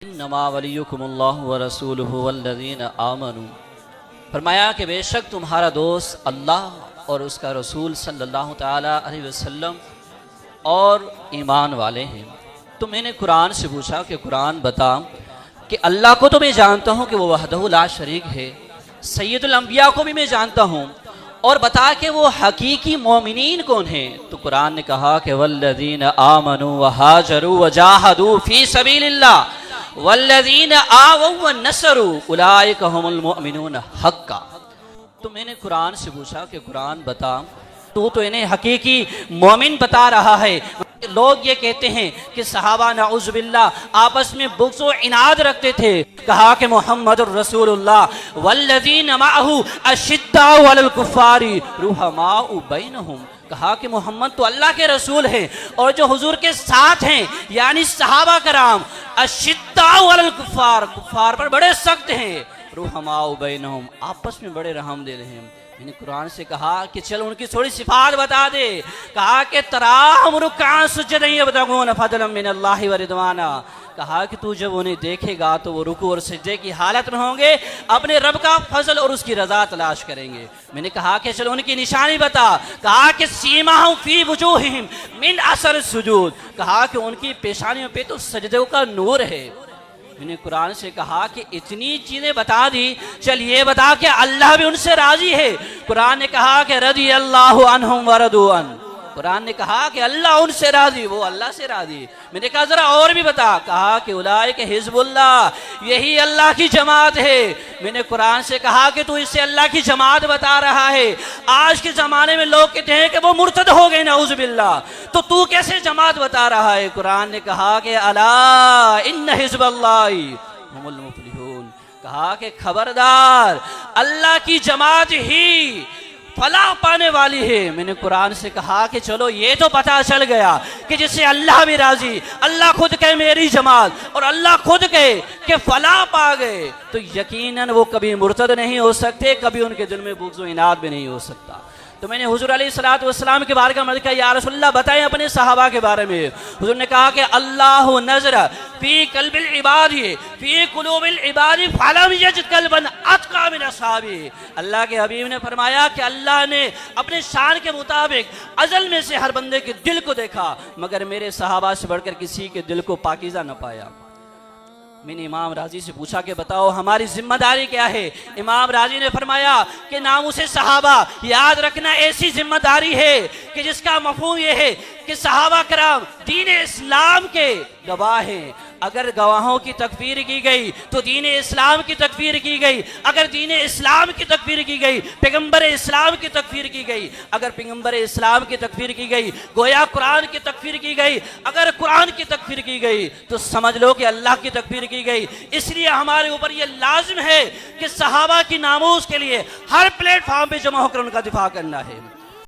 इन्नमा वलियुकुमुल्लाहु व रसूलुहु वल्लज़ीना आमनू। फरमाया कि बेशक तुम्हारा दोस्त अल्लाह और उसका रसूल सल्लल्लाहु ताला अलैहि वसल्लम और ईमान वाले हैं। तो मैंने कुरान से पूछा कि कुरान बता कि अल्लाह को तो मैं जानता हूँ कि वो वहदहु ला शरीक है, सैयदुल अंबिया को भी मैं जानता हूँ, और बता कि वो हकीकी मोमिनीन कौन हैं। तो कुरान ने कहा कि वल्लज़ीना आमनू व हाजरू व जाहदू फी सबीलिल्लाह वल्लज़ीना आवौ व नसरू उलाइका हुमुल मुमिनून हक्का। तो मैंने कुरान से पूछा कि कुरान बता तो इन्हें हकीकी मोमिन बता रहा है। लोग ये कहते हैं कि सहाबा नऊज़ुबिल्लाह आपस में बुग़्ज़ व इनाद रखते थे। कहा कि मुहम्मदुर रसूलुल्लाह वल्लज़ीना मअहू अशिद्दाउ अलल कुफ़ारी रुहमाउ बैनहुम। कहा कि मोहम्मद तो अल्लाह के रसूल हैं और जो हुजूर के साथ हैं यानी सहाबा कराम अशिद्दाउ अलल कुफ़ार, कुफ़ार पर बड़े सख्त हैं, रुहमाउ बैनहुम आपस में बड़े रहम दिल हैं। मैंने कुरान से कहा कि चलो उनकी थोड़ी सिफात बता दे। कहा कि तराहुम रुक्कान सुज्जदन यब्तगून फज़लन मिनल्लाहि व रिदवाना। कहा कि तू जब उन्हें देखेगा तो वो रुकू और सजदे की हालत में होंगे, अपने रब का फजल और उसकी रजा तलाश करेंगे। मैंने कहा कि चलो उनकी निशानी बता। कहा कि सीमाहुम फी वुजूहिहिम मिन असर सुजूद। कहा कि उनकी पेशानियों पे तो सजदों का नूर है। मैंने कुरान से कहा कि इतनी चीज़ें बता दी, चल ये बता कि अल्लाह भी उनसे राजी है। कुरान ने कहा कि रज़ी अल्लाहु अन्हुम व रदू अन। कुरान ने कहा कि अल्लाह उनसे राजी, वो अल्लाह से राजी। मैंने कहा जरा और भी बता। कहा कि उलाइका हिज़्बुल्लाह, यही अल्लाह की जमात है। मैंने कुरान से कहा कि तू इससे अल्लाह की जमात बता रहा है। आज के ज़माने में लोग कहते हैं कि वो मुर्तद हो गए नऊज़ुबिल्लाह, तो तू कैसे जमात बता रहा है। कुरान ने कहा कि अला इन्न हिज़्बल्लाहि हुमुल मुफ़्लिहून। कहा कि खबरदार अल्लाह की जमात ही फलाह पाने वाली है। मैंने कुरान से कहा कि चलो ये तो पता चल गया कि जिससे अल्लाह भी राजी, अल्लाह खुद कहे मेरी जमात और अल्लाह खुद कहे कि फलाह पा गए, तो यकीनन वो कभी मुर्तद नहीं हो सकते, कभी उनके दिल में बुग़्ज़ व इनाद भी नहीं हो सकता। तो मैंने हुजूर अलैहिस्सलातु वस्सलाम के बारे में कहा या रसूलल्लाह बताएं अपने सहाबा के बारे में। हुजूर ने कहा कि अल्लाहु नज़र फी क़ल्बिल इबादी फी क़ुलूबिल इबादी फलम यजिद क़ल्बन अतक़ा मिन असहाबी। अल्लाह के हबीब ने फरमाया कि अल्लाह ने अपने शान के मुताबिक अज़ल में से हर बंदे के दिल को देखा, मगर मेरे सहाबा से बढ़कर किसी के दिल को पाकीज़ा न पाया। मैंने इमाम राजी से पूछा कि बताओ हमारी जिम्मेदारी क्या है। इमाम राजी ने फरमाया कि नामुसे सहाबा याद रखना ऐसी जिम्मेदारी है कि जिसका मफ़हूम ये है कि सहाबा कराम दीन इस्लाम के गवाह हैं। अगर गवाहों की तकफीर की गई तो दीन इस्लाम की तकफीर की गई, अगर दीन इस्लाम की तकफीर की गई पैगंबर इस्लाम की तकफीर की गई, अगर पैगंबर इस्लाम की तकफीर की गई गोया कुरान की तकफीर की गई, अगर कुरान की तकफीर की गई तो समझ लो कि अल्लाह की तकफीर की गई। इसलिए हमारे ऊपर यह लाजिम है कि सहाबा की नामूस के लिए हर प्लेटफॉर्म पे जमा होकर उनका दिफा करना है।